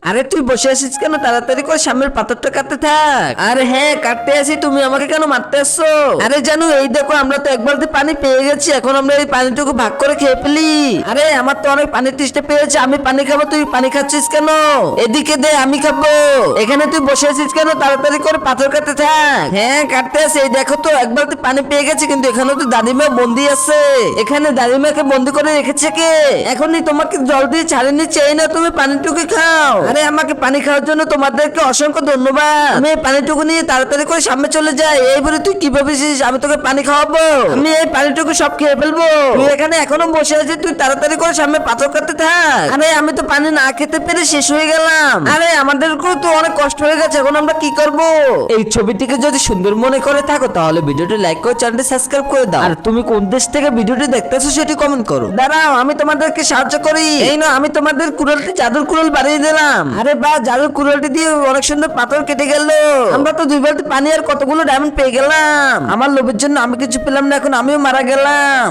আরে তুই বসে আছিস কেন? তাড়াতাড়ি করে সামনের পাথরটা কাটতে থাক। আরে হ্যাঁ কাটতে আসি, তুমি আমাকে কেন মারতে আসছো? আরে জানো এই দেখো আমরা তো এক বালতি পানি পেয়ে গেছি, এখন আমরা এই পানিটুকু ভাগ করে খেয়ে ফেলি। আরে আমার তো অনেক পানির তৃষ্ণা পেয়েছে, আমি পানি খাবো, তুই পানি খাচ্ছিস কেন? এদিকে দে আমি খাবো। এখানে তুই বসে আছিস কেন? তাড়াতাড়ি করে পাথর কাটতে থাক। হ্যাঁ কাটতে আসি, এই দেখো তো এক বালতি পানি পেয়ে গেছি, কিন্তু এখানে তো দাদিমা বন্দি আছে। এখানে দাদিমাকে বন্দি করে রেখেছে কে? এখনই তোমাকে জল দিয়ে ছাড়েনি, চাই না তুমি পানিটুকু খাও। আরে আমাকে পানি খাওয়ার জন্য তোমাদেরকে অসংখ্য ধন্যবাদ। আমি এই পানিটুকু নিয়ে তাড়াতাড়ি করে সামনে চলে যাই। এই বলে তুই কি ভাবিস আমি তোকে পানি খাওয়াবো? আমি এই পানিটুকু সব খেয়ে ফেলবো। তুই এখানে এখনো বসে আছিস, তুই তাড়াতাড়ি করে সামনে পাথর কাটতে থাক। আরে আমি তো পানি না খেতে পেরে শেষ হয়ে গেলাম। আরে আমাদেরকেও তো অনেক কষ্ট হয়ে গেছে, এখন আমরা কি করব? এই ছবিটিকে যদি সুন্দর মনে করে থাকো তাহলে ভিডিওটি লাইক করে চ্যানেলটি সাবস্ক্রাইব করে দাও। আর তুমি কোন দেশ থেকে ভিডিওটি দেখতেছো সেটি কমেন্ট করো। দাঁড়াও আমি তোমাদেরকে সাহায্য করি। এই না আমি তোমাদের কুড়ালটি জাদুর কুড়াল বানিয়ে দিলাম। আরে বা জাদুর কুড়ালটি দিয়ে অনেক সুন্দর পাথর কেটে গেল। আমরা তো 2 বালতি পানি আর কতগুলো ডায়মন্ড পেয়ে গেলাম। আমার লোভের জন্য আমি কিছু পেলাম না, এখন আমিও মারা গেলাম।